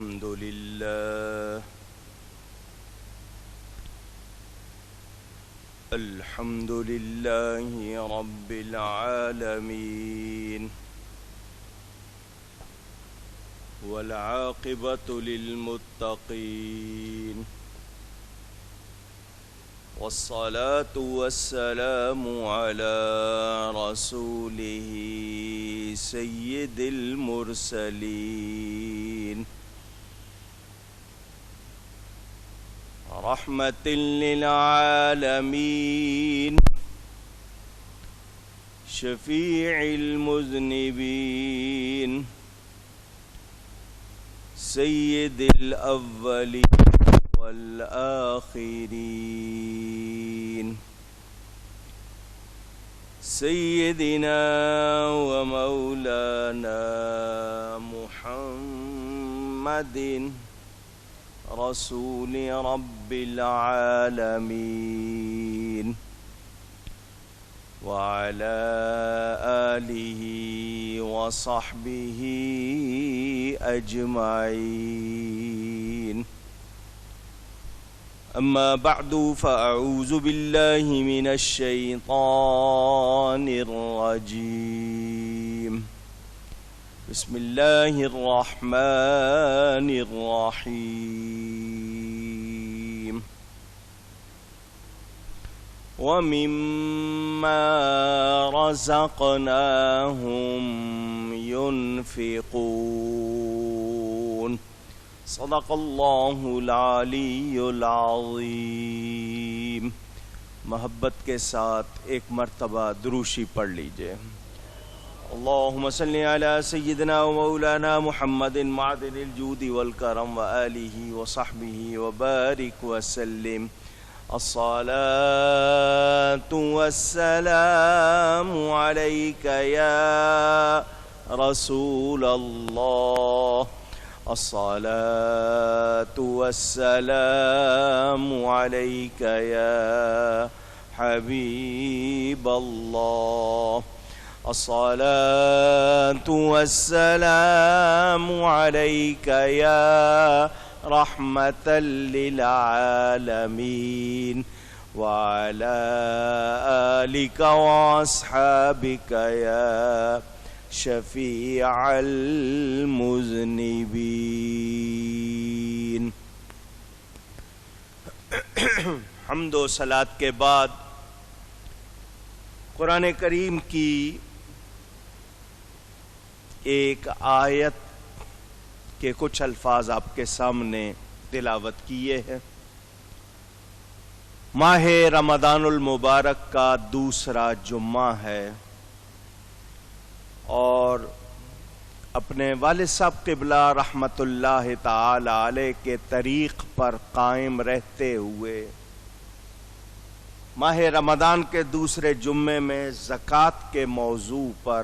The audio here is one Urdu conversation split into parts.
الحمد لله الحمد لله رب العالمين والعاقبة للمتقين والصلاة والسلام على رسوله سيد المرسلين رحمة للعالمين شفيع المذنبين سيد الأولين والآخرين سيدنا ومولانا محمد رسول رب العالمين وعلى آله وصحبه أجمعين أما بعد فأعوذ بالله من الشيطان الرجيم بسم الله الرحمن الرحيم ومما رزقناهم ينفقون صدق الله العلی العظیم. محبت کے ساتھ ایک مرتبہ دروشی پڑھ لیجئے. اللهم صل على سيدنا ومولانا محمد معدن الجود والكرم وآله وصحبه وبارك وسلم. الصلاة والسلام عليك يا رسول الله الصلاة والسلام عليك يا حبيب الله الصلاة والسلام عليك يا رحمة للعالمين وعلى آلك وأصحابك يا شفیع المذنبین. حمد و صلاۃ کے بعد قرآن کریم کی ایک آیت کے کچھ الفاظ آپ کے سامنے تلاوت کیے ہیں. ماہ رمضان المبارک کا دوسرا جمعہ ہے اور اپنے والد صاحب قبلہ رحمت اللہ تعالی علیہ کے طریق پر قائم رہتے ہوئے ماہ رمضان کے دوسرے جمعے میں زکوٰۃ کے موضوع پر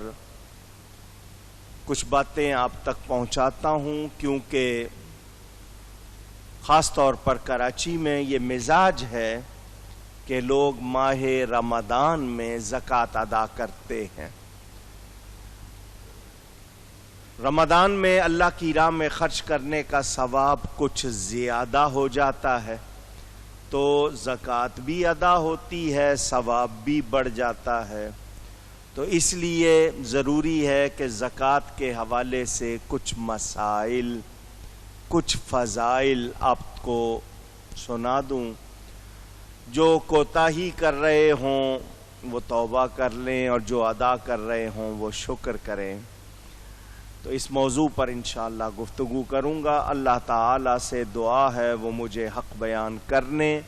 کچھ باتیں آپ تک پہنچاتا ہوں، کیونکہ خاص طور پر کراچی میں یہ مزاج ہے کہ لوگ ماہ رمضان میں زکوٰۃ ادا کرتے ہیں. رمضان میں اللہ کی راہ میں خرچ کرنے کا ثواب کچھ زیادہ ہو جاتا ہے تو زکوٰۃ بھی ادا ہوتی ہے، ثواب بھی بڑھ جاتا ہے. تو اس لیے ضروری ہے کہ زکوٰۃ کے حوالے سے کچھ مسائل، کچھ فضائل آپ کو سنا دوں. جو کوتاہی کر رہے ہوں وہ توبہ کر لیں اور جو ادا کر رہے ہوں وہ شکر کریں. تو اس موضوع پر انشاءاللہ گفتگو کروں گا. اللہ تعالیٰ سے دعا ہے وہ مجھے حق بیان کرنے،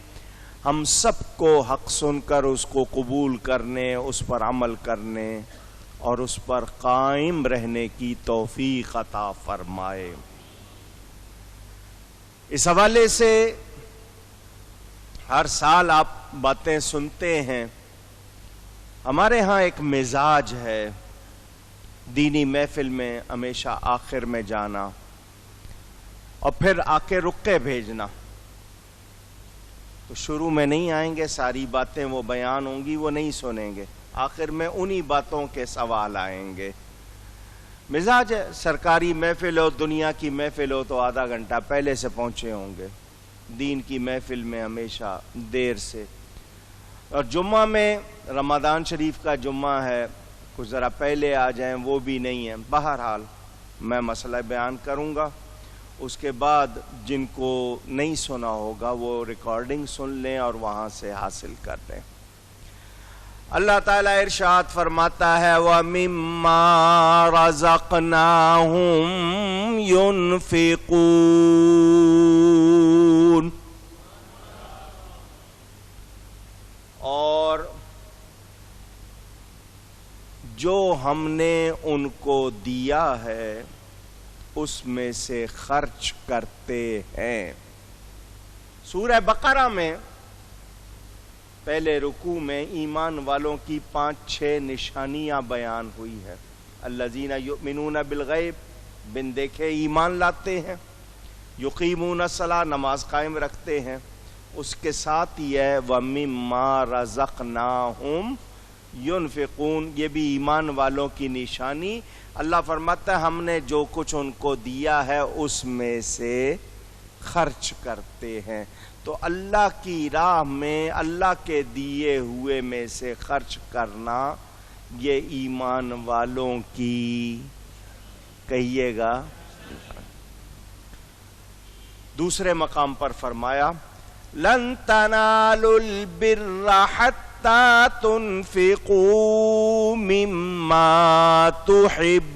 ہم سب کو حق سن کر اس کو قبول کرنے، اس پر عمل کرنے اور اس پر قائم رہنے کی توفیق عطا فرمائے. اس حوالے سے ہر سال آپ باتیں سنتے ہیں. ہمارے ہاں ایک مزاج ہے دینی محفل میں ہمیشہ آخر میں جانا اور پھر آ کے رکے بھیجنا. تو شروع میں نہیں آئیں گے، ساری باتیں وہ بیان ہوں گی وہ نہیں سنیں گے، آخر میں انہی باتوں کے سوال آئیں گے. مزاج ہے، سرکاری محفل ہو، دنیا کی محفل ہو تو آدھا گھنٹہ پہلے سے پہنچے ہوں گے، دین کی محفل میں ہمیشہ دیر سے. اور جمعہ میں رمضان شریف کا جمعہ ہے، کچھ ذرا پہلے آ جائیں وہ بھی نہیں ہے. بہرحال میں مسئلہ بیان کروں گا، اس کے بعد جن کو نہیں سنا ہوگا وہ ریکارڈنگ سن لیں اور وہاں سے حاصل کر لیں. اللہ تعالیٰ ارشاد فرماتا ہے وَمِمَّا رَزَقْنَاهُمْ يُنْفِقُونَ، اور جو ہم نے ان کو دیا ہے اس میں سے خرچ کرتے ہیں. سورہ بقرہ میں پہلے رکوع میں ایمان والوں کی 5-6 نشانیاں بیان ہوئی ہے. الذین یؤمنون بالغیب، بن دیکھے ایمان لاتے ہیں. یقیمون الصلاۃ، نماز قائم رکھتے ہیں. اس کے ساتھ یہ ہے وَمِمَّا رَزَقْنَاهُمْ يُنْفِقُونَ، یہ بھی ایمان والوں کی نشانی. اللہ فرماتا ہے ہم نے جو کچھ ان کو دیا ہے اس میں سے خرچ کرتے ہیں. تو اللہ کی راہ میں اللہ کے دیے ہوئے میں سے خرچ کرنا یہ ایمان والوں کی، کہیے گا. دوسرے مقام پر فرمایا لَن تَنَالُوا الْبِرَّ حَتَّى تُنْفِقُوا مِمَّا تُحِبُّونَ،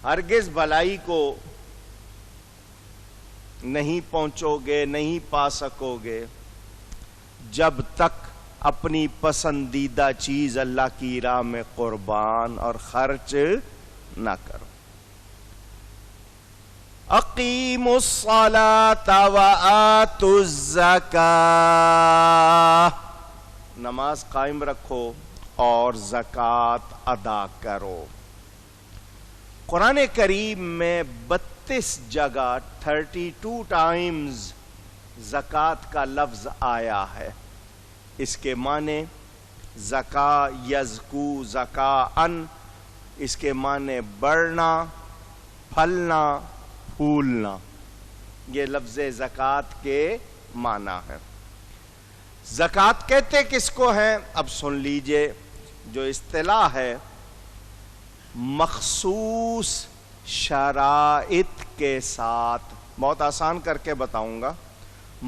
ہرگز بھلائی کو نہیں پہنچو گے، نہیں پا سکو گے جب تک اپنی پسندیدہ چیز اللہ کی راہ میں قربان اور خرچ نہ کرو. اقیموا الصلاۃ وآتوا الزکاۃ، نماز قائم رکھو اور زکوٰۃ ادا کرو. قرآن کریم میں 32 جگہ 32 ٹائمز زکوٰۃ کا لفظ آیا ہے. اس کے معنی زکا، یزکو، زکاءن، اس کے معنی بڑھنا، پھلنا، پھولنا. یہ لفظ زکوٰۃ کے معنی ہے. زکوٰۃ کہتے کس کو ہیں؟ اب سن لیجئے، جو اصطلاح ہے مخصوص شرائط کے ساتھ، بہت آسان کر کے بتاؤں گا،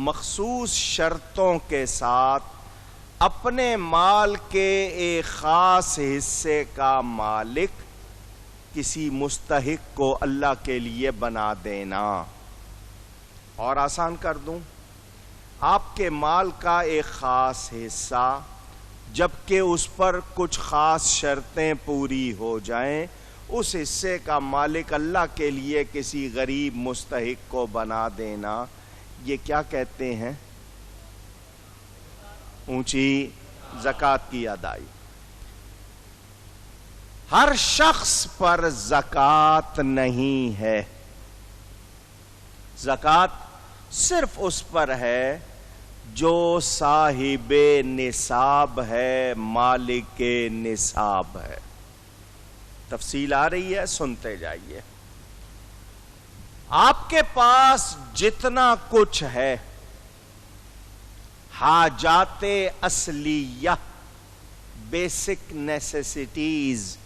مخصوص شرطوں کے ساتھ اپنے مال کے ایک خاص حصے کا مالک کسی مستحق کو اللہ کے لیے بنا دینا. اور آسان کر دوں، آپ کے مال کا ایک خاص حصہ جبکہ اس پر کچھ خاص شرطیں پوری ہو جائیں، اس حصے کا مالک اللہ کے لیے کسی غریب مستحق کو بنا دینا، یہ کیا کہتے ہیں؟ اونچی زکوٰۃ کی ادائیگی. ہر شخص پر زکوٰۃ نہیں ہے، زکوٰۃ صرف اس پر ہے جو صاحب نصاب ہے، مالک نصاب ہے. تفصیل آ رہی ہے، سنتے جائیے. آپ کے پاس جتنا کچھ ہے، حاجات اصلیہ، بیسک نیسیسٹیز،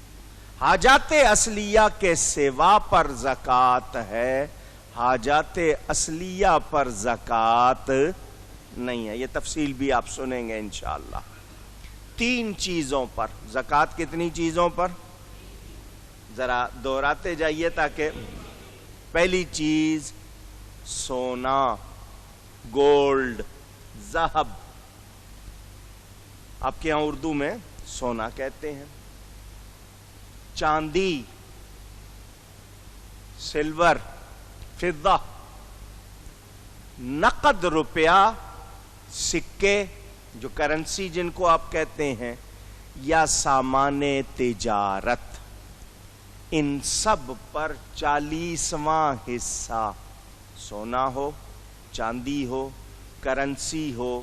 حاجات اصلیہ کے سوا پر زکوٰۃ ہے، حاجات اصلیہ پر زکوٰۃ نہیں ہے. یہ تفصیل بھی آپ سنیں گے انشاءاللہ. 3 چیزوں پر زکوٰۃ. کتنی چیزوں پر؟ ذرا دہراتے جائیے تاکہ. پہلی چیز سونا، گولڈ، ذہب. آپ کے ہاں اردو میں سونا کہتے ہیں. چاندی، سلور، فضہ. نقد روپیہ، سکے جو کرنسی جن کو آپ کہتے ہیں، یا سامان تجارت. ان سب پر 40واں حصہ، سونا ہو، چاندی ہو، کرنسی ہو،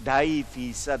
2.5%।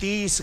30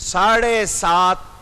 7.5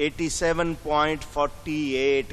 87.48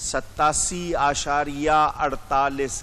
87.48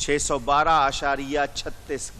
612.36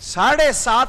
7.5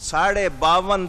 52.5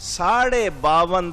52.5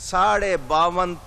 52.5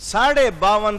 52.5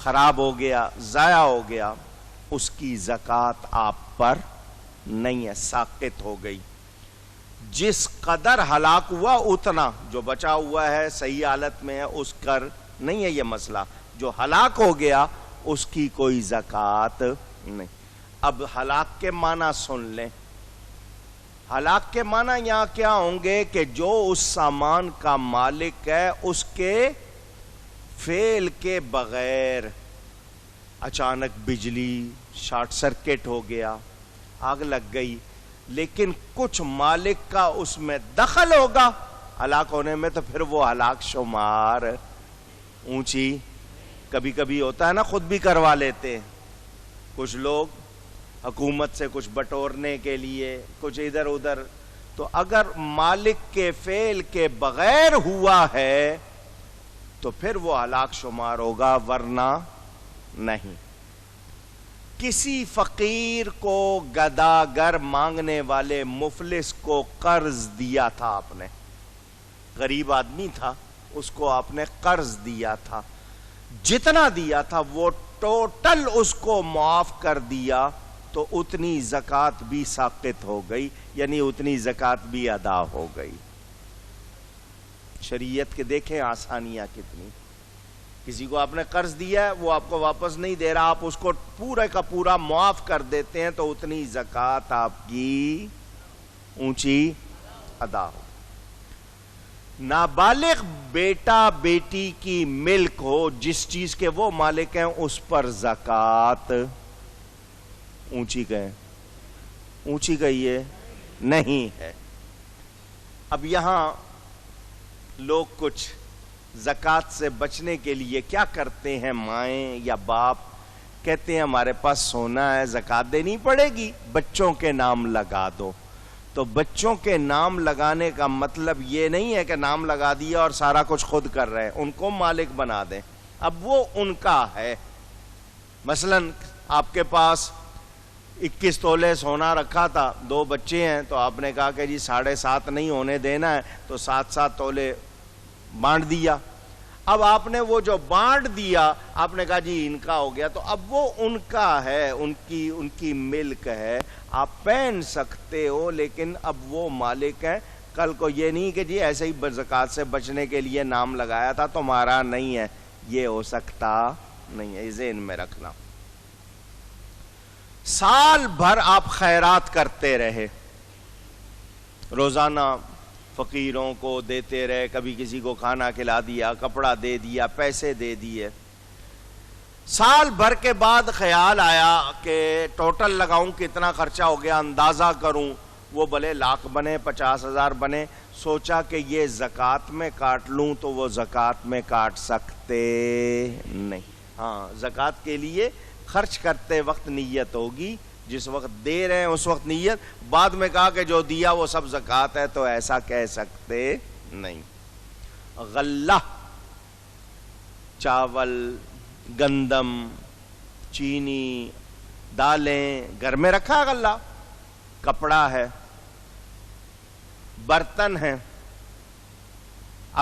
خراب ہو گیا، ضائع ہو گیا، اس کی زکوٰۃ آپ پر نہیں ہے، ساقط ہو گئی۔ جس قدر ہلاک ہوا اتنا، جو بچا ہوا ہے صحیح حالت میں ہے اس کر نہیں ہے یہ مسئلہ، جو ہلاک ہو گیا اس کی کوئی زکوٰۃ نہیں۔ اب ہلاک کے معنی سن لیں۔ ہلاک کے معنی یہاں کیا ہوں گے کہ جو اس سامان کا مالک ہے اس کے فعل کے بغیر اچانک بجلی شارٹ سرکٹ ہو گیا، آگ لگ گئی، لیکن کچھ مالک کا اس میں دخل ہوگا ہلاک ہونے میں، تو پھر وہ ہلاک شمار اونچی۔ کبھی کبھی ہوتا ہے نا، خود بھی کروا لیتے ہیں کچھ لوگ حکومت سے کچھ بٹورنے کے لیے، کچھ ادھر ادھر، تو اگر مالک کے فعل کے بغیر ہوا ہے تو پھر وہ ہلاک شمار ہوگا، ورنہ نہیں۔ کسی فقیر کو، گداگر مانگنے والے مفلس کو قرض دیا تھا آپ نے، غریب آدمی تھا، اس کو آپ نے قرض دیا تھا، جتنا دیا تھا وہ ٹوٹل اس کو معاف کر دیا، تو اتنی زکوٰۃ بھی ساقط ہو گئی، یعنی اتنی زکوٰۃ بھی ادا ہو گئی۔ شریعت کے دیکھیں آسانیاں کتنی۔ کسی کو آپ نے قرض دیا ہے، وہ آپ کو واپس نہیں دے رہا، آپ اس کو پورے کا پورا معاف کر دیتے ہیں، تو اتنی زکوٰۃ آپ کی اونچی ادا ہو۔ نابالغ بیٹا بیٹی کی ملک ہو، جس چیز کے وہ مالک ہیں اس پر زکوٰۃ اونچی گئے، اونچی گئی ہے نہیں ہے۔ اب یہاں لوگ کچھ زکوٰۃ سے بچنے کے لیے کیا کرتے ہیں، مائیں یا باپ کہتے ہیں ہمارے پاس سونا ہے، زکوٰۃ دینی پڑے گی، بچوں کے نام لگا دو۔ تو بچوں کے نام لگانے کا مطلب یہ نہیں ہے کہ نام لگا دیا اور سارا کچھ خود کر رہے ہیں، ان کو مالک بنا دیں، اب وہ ان کا ہے۔ مثلا آپ کے پاس 21 تولے سونا رکھا تھا، 2 بچے ہیں، تو آپ نے کہا کہ جی 7.5 نہیں ہونے دینا ہے، تو 7 تولے بانٹ دیا۔ اب آپ نے وہ جو بانٹ دیا، آپ نے کہا جی ان کا ہو گیا، تو اب وہ ان کا ہے، ان کی ملک ہے، آپ پہن سکتے ہو، لیکن اب وہ مالک ہیں۔ کل کو یہ نہیں کہ جی ایسے ہی زکوٰۃ سے بچنے کے لیے نام لگایا تھا تمہارا نہیں ہے، یہ ہو سکتا نہیں ہے، ذہن میں رکھنا۔ سال بھر آپ خیرات کرتے رہے، روزانہ فقیروں کو دیتے رہے، کبھی کسی کو کھانا کھلا دیا، کپڑا دے دیا، پیسے دے دیے۔ سال بھر کے بعد خیال آیا کہ ٹوٹل لگاؤں کتنا خرچہ ہو گیا، اندازہ کروں، وہ بھلے 1,00,000 بنے، 50,000 بنے، سوچا کہ یہ زکوٰۃ میں کاٹ لوں، تو وہ زکوٰۃ میں کاٹ سکتے نہیں۔ ہاں، زکوٰۃ کے لیے خرچ کرتے وقت نیت ہوگی، جس وقت دے رہے ہیں اس وقت نیت، بعد میں کہا کہ جو دیا وہ سب زکوٰۃ ہے، تو ایسا کہہ سکتے نہیں۔ غلہ، چاول، گندم، چینی، دالیں، گھر میں رکھا غلہ، کپڑا ہے، برتن ہیں،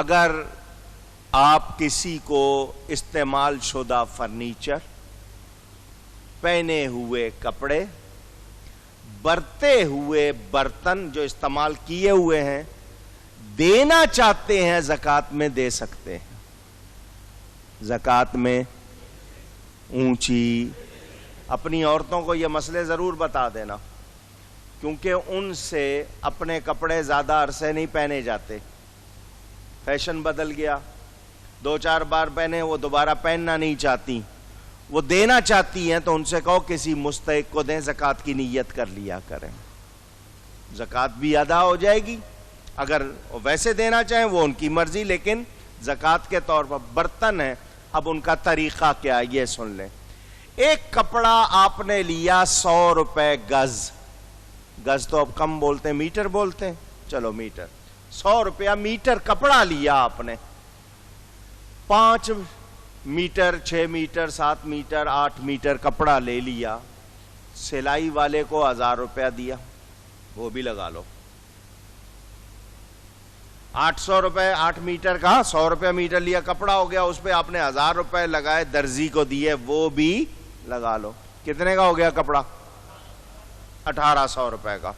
اگر آپ کسی کو استعمال شدہ فرنیچر، پہنے ہوئے کپڑے، برتے ہوئے برتن جو استعمال کیے ہوئے ہیں دینا چاہتے ہیں، زکوٰۃ میں دے سکتے ہیں، زکوٰۃ میں اونچی۔ اپنی عورتوں کو یہ مسئلے ضرور بتا دینا، کیونکہ ان سے اپنے کپڑے زیادہ عرصے نہیں پہنے جاتے، فیشن بدل گیا، 2-4 بار پہنے وہ دوبارہ پہننا نہیں چاہتی، وہ دینا چاہتی ہیں، تو ان سے کہو کسی مستحق کو دیں، زکوٰۃ کی نیت کر لیا کریں، زکوٰۃ بھی ادا ہو جائے گی۔ اگر ویسے دینا چاہیں وہ ان کی مرضی، لیکن زکوٰۃ کے طور پر برتن ہیں۔ اب ان کا طریقہ کیا ہے یہ سن لیں۔ ایک کپڑا آپ نے لیا 100 روپے گز، گز تو اب کم بولتے ہیں، میٹر بولتے ہیں، چلو میٹر، 100 روپیہ میٹر کپڑا لیا آپ نے، 5 میٹر، 6 میٹر، 7 میٹر، 8 میٹر کپڑا لے لیا، سلائی والے کو 1000 روپیہ دیا، وہ بھی لگا لو، 800 روپے 8 میٹر کا 100 روپے میٹر لیا کپڑا ہو گیا, اس پہ آپ نے 1000 روپے لگائے درزی کو دیے, وہ بھی لگا لو. کتنے کا ہو گیا کپڑا؟ 1800 روپے کا.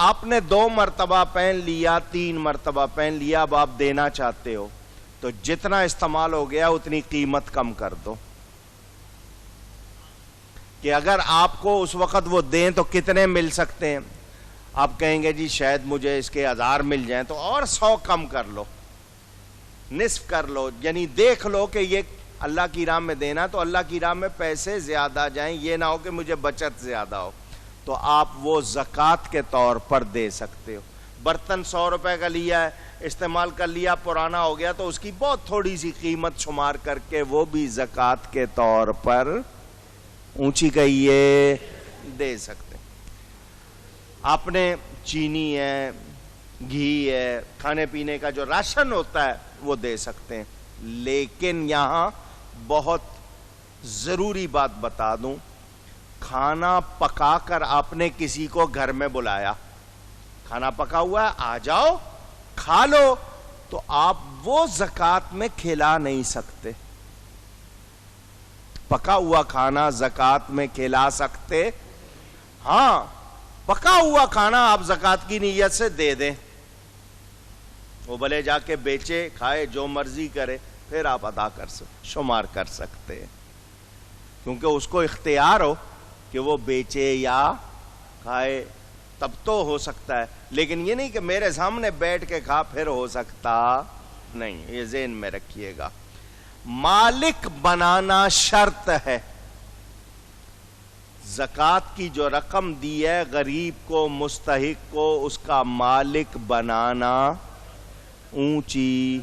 آپ نے 2 مرتبہ پہن لیا, 3 مرتبہ پہن لیا, اب آپ دینا چاہتے ہو تو جتنا استعمال ہو گیا اتنی قیمت کم کر دو, کہ اگر آپ کو اس وقت وہ دیں تو کتنے مل سکتے ہیں. آپ کہیں گے جی شاید مجھے اس کے 1000 مل جائیں, تو اور 100 کم کر لو, نصف کر لو, یعنی دیکھ لو کہ یہ اللہ کی راہ میں دینا تو اللہ کی راہ میں پیسے زیادہ جائیں, یہ نہ ہو کہ مجھے بچت زیادہ ہو, تو آپ وہ زکوٰۃ کے طور پر دے سکتے ہو. برتن 100 روپے کا لیا ہے, استعمال کر لیا, پرانا ہو گیا, تو اس کی بہت تھوڑی سی قیمت شمار کر کے وہ بھی زکوٰۃ کے طور پر اونچی کہیے دے سکتے. آپ نے چینی ہے, گھی ہے, کھانے پینے کا جو راشن ہوتا ہے وہ دے سکتے ہیں. لیکن یہاں بہت ضروری بات بتا دوں, کھانا پکا کر آپ نے کسی کو گھر میں بلایا, کھانا پکا ہوا ہے آ جاؤ کھا لو, تو آپ وہ زکوٰۃ میں کھلا نہیں سکتے. پکا ہوا کھانا زکوٰۃ میں کھلا سکتے؟ ہاں, پکا ہوا کھانا آپ زکوٰۃ کی نیت سے دے دیں, وہ بھلے جا کے بیچے کھائے جو مرضی کرے, پھر آپ ادا کر سکتے, شمار کر سکتے ہیں, کیونکہ اس کو اختیار ہو کہ وہ بیچے یا کھائے تب تو ہو سکتا ہے. لیکن یہ نہیں کہ میرے سامنے بیٹھ کے کھا, پھر ہو سکتا نہیں. یہ ذہن میں رکھیے گا, مالک بنانا شرط ہے. زکوٰۃ کی جو رقم دی ہے غریب کو, مستحق کو, اس کا مالک بنانا اونچی,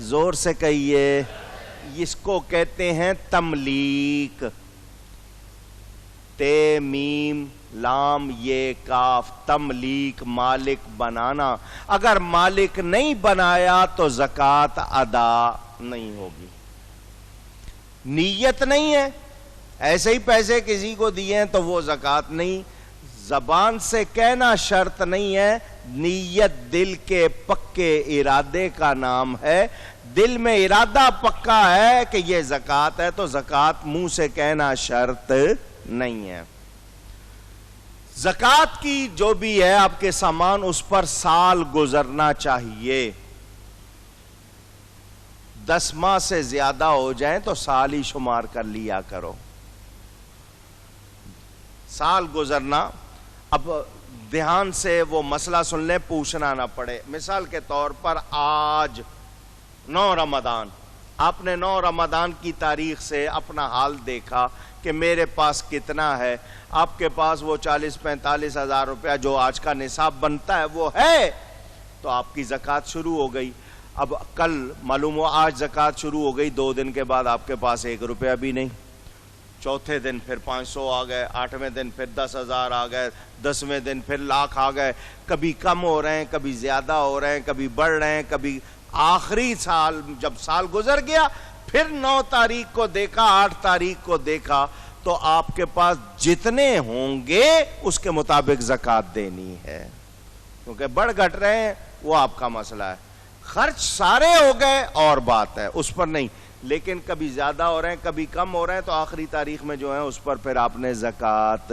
زور سے کہیے, اس کو کہتے ہیں تملیک. تے میم لام یہ کاف, تملیک, مالک بنانا. اگر مالک نہیں بنایا تو زکوٰۃ ادا نہیں ہوگی. نیت نہیں ہے, ایسے ہی پیسے کسی کو دیے ہیں تو وہ زکوٰۃ نہیں. زبان سے کہنا شرط نہیں ہے, نیت دل کے پکے ارادے کا نام ہے. دل میں ارادہ پکا ہے کہ یہ زکوٰۃ ہے تو زکوٰۃ منہ سے کہنا شرط نہیں ہے. زکوٰۃ کی جو بھی ہے آپ کے سامان, اس پر سال گزرنا چاہیے. 10 ماہ سے زیادہ ہو جائیں تو سال ہی شمار کر لیا کرو. سال گزرنا, اب دھیان سے وہ مسئلہ سن لیں, پوچھنا نہ پڑے. مثال کے طور پر آج 9 رمضان, آپ نے 9 رمضان کی تاریخ سے اپنا حال دیکھا کہ میرے پاس کتنا ہے. آپ کے پاس وہ 40-45 ہزار روپیہ جو آج کا نصاب بنتا ہے وہ ہے, تو آپ کی زکوٰۃ شروع ہو گئی. اب کل معلوم ہو آج زکوٰۃ شروع ہو گئی, 2 دن کے بعد آپ کے پاس 1 روپیہ بھی نہیں. چوتھے دن پھر 500 آ گئے, 8ویں دن پھر 10,000 آ گئے, 10ویں دن پھر لاکھ آ گئے. کبھی کم ہو رہے ہیں, کبھی زیادہ ہو رہے ہیں, کبھی بڑھ رہے ہیں, کبھی. آخری سال جب سال گزر گیا, پھر 9 تاریخ کو دیکھا, 8 تاریخ کو دیکھا, تو آپ کے پاس جتنے ہوں گے اس کے مطابق زکوٰۃ دینی ہے. کیونکہ بڑھ گھٹ رہے ہیں وہ آپ کا مسئلہ ہے. خرچ سارے ہو گئے اور بات ہے, اس پر نہیں. لیکن کبھی زیادہ ہو رہے ہیں, کبھی کم ہو رہے ہیں, تو آخری تاریخ میں جو ہے اس پر پھر آپ نے زکوٰۃ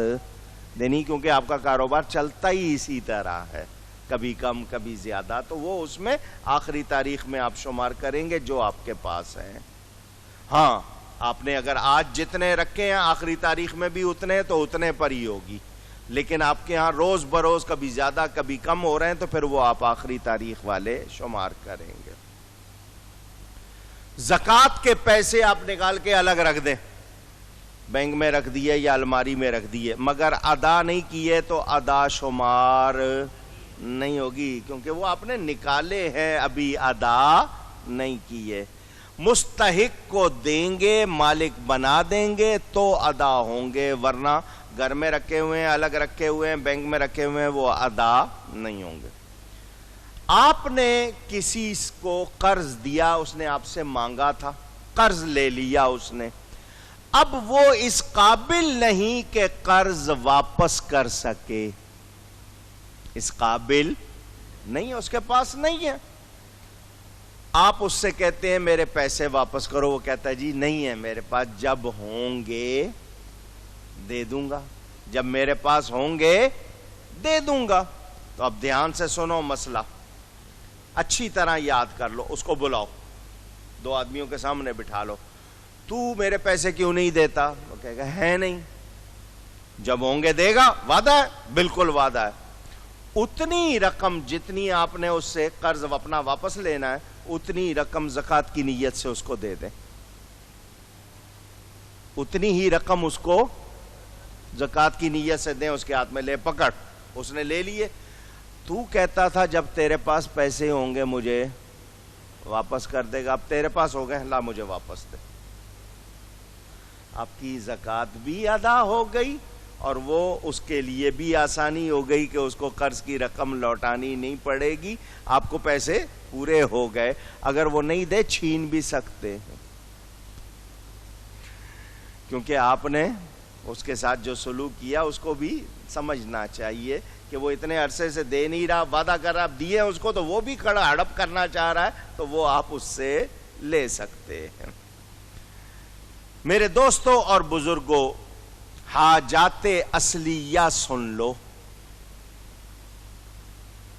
دینی, کیونکہ آپ کا کاروبار چلتا ہی اسی طرح ہے, کبھی کم کبھی زیادہ. تو وہ اس میں آخری تاریخ میں آپ شمار کریں گے جو آپ کے پاس ہے. ہاں, آپ نے اگر آج جتنے رکھے ہیں آخری تاریخ میں بھی اتنے, تو اتنے پر ہی ہوگی. لیکن آپ کے ہاں روز بروز کبھی زیادہ کبھی کم ہو رہے ہیں, تو پھر وہ آپ آخری تاریخ والے شمار کریں گے. زکوٰۃ کے پیسے آپ نکال کے الگ رکھ دیں, بینک میں رکھ دیے یا الماری میں رکھ دیے, مگر ادا نہیں کیے تو ادا شمار نہیں ہوگی, کیونکہ وہ آپ نے نکالے ہیں, ابھی ادا نہیں کیے. مستحق کو دیں گے, مالک بنا دیں گے تو ادا ہوں گے, ورنہ گھر میں رکھے ہوئے ہیں, الگ رکھے ہوئے ہیں, بینک میں رکھے ہوئے ہیں, وہ ادا نہیں ہوں گے. آپ نے کسی کو قرض دیا, اس نے آپ سے مانگا تھا, قرض لے لیا اس نے, اب وہ اس قابل نہیں کہ قرض واپس کر سکے, اس قابل نہیں, اس کے پاس نہیں ہے, آپ اس سے کہتے ہیں میرے پیسے واپس کرو، وہ کہتا ہے جی نہیں ہے میرے پاس، جب ہوں گے دے دوں گا، جب میرے پاس ہوں گے دے دوں گا۔ تو اب دھیان سے سنو مسئلہ، اچھی طرح یاد کر لو۔ اس کو بلاؤ، دو آدمیوں کے سامنے بٹھا لو، تو میرے پیسے کیوں نہیں دیتا؟ وہ کہے گا ہے نہیں، جب ہوں گے دے گا، وعدہ ہے؟ بالکل وعدہ ہے۔ اتنی رقم جتنی آپ نے اس سے قرض اپنا واپس لینا ہے، اتنی رقم زکوٰۃ کی نیت سے اس کو دے دیں، اتنی ہی رقم اس کو زکوٰۃ کی نیت سے دیں، اس کے ہاتھ میں لے پکڑ، اس نے لے لیے۔ تو کہتا تھا جب تیرے پاس پیسے ہوں گے مجھے واپس کر دے گا، اب تیرے پاس ہو گئے، لا مجھے واپس دے۔ آپ کی زکوٰۃ بھی ادا ہو گئی اور وہ اس کے لیے بھی آسانی ہو گئی کہ اس کو قرض کی رقم لوٹانی نہیں پڑے گی، آپ کو پیسے پورے ہو گئے۔ اگر وہ نہیں دے چھین بھی سکتے ہیں، کیونکہ آپ نے اس کے ساتھ جو سلوک کیا اس کو بھی سمجھنا چاہیے کہ وہ اتنے عرصے سے دے نہیں رہا، وعدہ کر رہا، اب دیے اس کو تو وہ بھی کھڑا ہڑپ کرنا چاہ رہا ہے، تو وہ آپ اس سے لے سکتے ہیں۔ میرے دوستوں اور بزرگوں، حاجات اصلیہ سن لو۔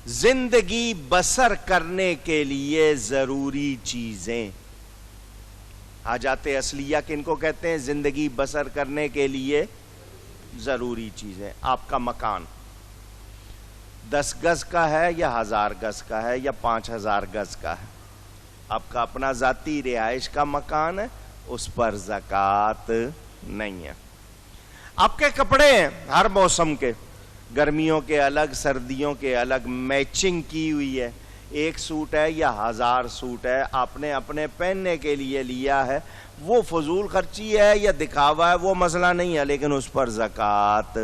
زندگی بسر کرنے کے لیے ضروری چیزیں، حاجات اصلیہ کن کو کہتے ہیں؟ زندگی بسر کرنے کے لیے ضروری چیزیں۔ آپ کا مکان 10 گز کا ہے یا 1000 گز کا ہے یا 5000 گز کا ہے، آپ کا اپنا ذاتی رہائش کا مکان ہے، اس پر زکوٰۃ نہیں ہے۔ آپ کے کپڑے ہیں ہر موسم کے، گرمیوں کے الگ، سردیوں کے الگ، میچنگ کی ہوئی ہے، 1 سوٹ ہے یا 1000 سوٹ ہے، آپ نے اپنے پہننے کے لیے لیا ہے، وہ فضول خرچی ہے یا دکھاوا ہے وہ مسئلہ نہیں ہے، لیکن اس پر زکوٰۃ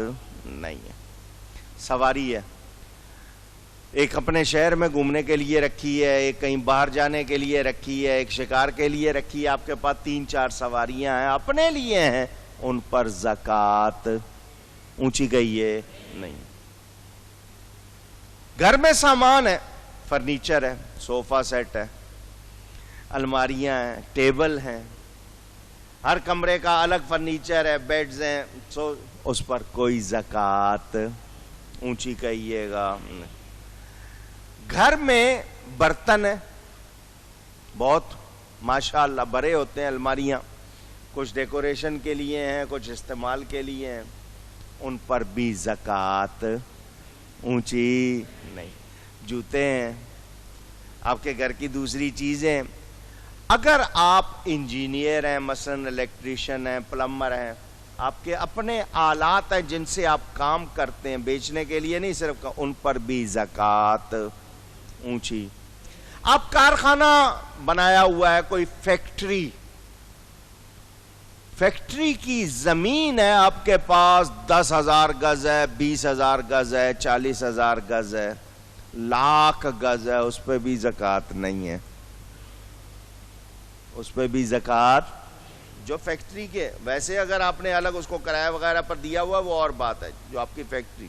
نہیں ہے۔ سواری ہے، ایک اپنے شہر میں گھومنے کے لیے رکھی ہے، ایک کہیں باہر جانے کے لیے رکھی ہے، ایک شکار کے لیے رکھی ہے، آپ کے پاس 3-4 سواریاں ہیں، اپنے لیے ہیں، ان پر زکوٰۃ اونچی گئی ہے نہیں۔ گھر میں سامان ہے، فرنیچر ہے، صوفہ سیٹ ہے، الماریاں ہیں، ٹیبل ہیں، ہر کمرے کا الگ فرنیچر ہے، بیڈز ہیں، اس پر کوئی زکوٰۃ اونچی کہیے گا نہیں۔ گھر میں برتن ہے، بہت ماشاءاللہ بڑے ہوتے ہیں الماریاں، کچھ ڈیکوریشن کے لیے ہیں، کچھ استعمال کے لیے ہیں، ان پر بھی زکوٰۃ اونچی نہیں۔ جوتے ہیں، آپ کے گھر کی دوسری چیزیں، اگر آپ انجینئر ہیں، مثلا الیکٹریشین ہیں، پلمبر ہیں، آپ کے اپنے آلات ہیں جن سے آپ کام کرتے ہیں، بیچنے کے لیے نہیں صرف، ان پر بھی زکوٰۃ اونچی۔ آپ کارخانہ بنایا ہوا ہے، کوئی فیکٹری کی زمین ہے آپ کے پاس، 10,000 گز ہے، 20,000 گز ہے، 40,000 گز ہے، لاکھ گز ہے، اس پہ بھی زکوٰۃ نہیں ہے، اس پہ بھی زکوٰۃ جو فیکٹری کے، ویسے اگر آپ نے الگ اس کو کرایہ وغیرہ پر دیا ہوا وہ اور بات ہے، جو آپ کی فیکٹری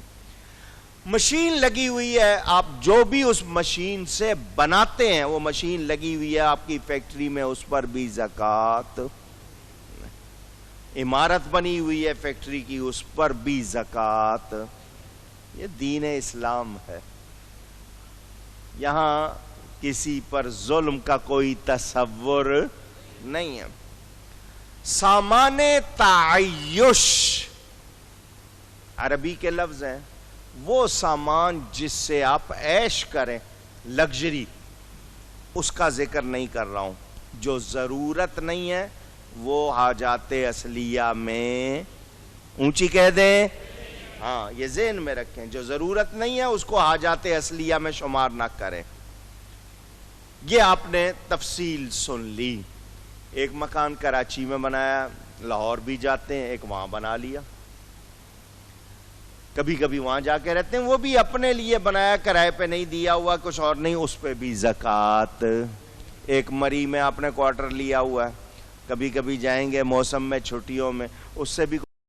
مشین لگی ہوئی ہے، آپ جو بھی اس مشین سے بناتے ہیں وہ مشین لگی ہوئی ہے آپ کی فیکٹری میں، اس پر بھی زکوٰۃ۔ عمارت بنی ہوئی ہے فیکٹری کی، اس پر بھی زکوٰۃ۔ یہ دین اسلام ہے، یہاں کسی پر ظلم کا کوئی تصور نہیں ہے۔ سامان تعیش عربی کے لفظ ہیں، وہ سامان جس سے آپ عیش کریں، لگژری، اس کا ذکر نہیں کر رہا ہوں۔ جو ضرورت نہیں ہے وہ حاجات اصلیہ میں اونچی کہہ دیں، ہاں یہ ذہن میں رکھیں، جو ضرورت نہیں ہے اس کو حاجات اصلیہ میں شمار نہ کریں۔ یہ آپ نے تفصیل سن لی۔ ایک مکان کراچی میں بنایا، لاہور بھی جاتے ہیں، ایک وہاں بنا لیا، کبھی کبھی وہاں جا کے رہتے ہیں، وہ بھی اپنے لیے بنایا، کرائے پہ نہیں دیا ہوا، کچھ اور نہیں، اس پہ بھی زکوٰۃ۔ ایک مری میں آپ نے کوارٹر لیا ہوا ہے، کبھی کبھی جائیں گے موسم میں، چھٹیوں میں، اس سے بھی